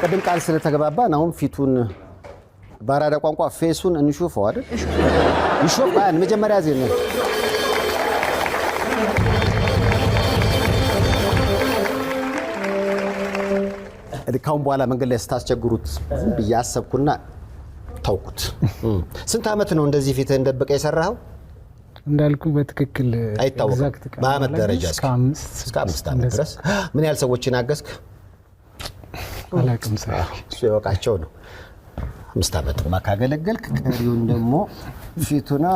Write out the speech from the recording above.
ቅድም ቃል ስለተገባባን አሁን ፊቱን ባራዳ ቋንቋ ፌሱን እንሹፈው አይደል? ይሾፍ ባን መጀመሪያ ዜና ካሁን በኋላ መንገድ ላይ ስታስቸግሩት ብያሰብኩና ታውቁት። ስንት አመት ነው እንደዚህ ፊትህን ደብቀ የሰራኸው? እንዳልኩ በትክክል አይታወቅም። በአመት ደረጃ እስከ 5 አመት ድረስ ምን ያህል ሰዎችን አገዝክ? አላውቅም። እሱ የወቃቸው ነው። 5 አመት ማካገለገልክ ቀሪውን ደግሞ ፊቱና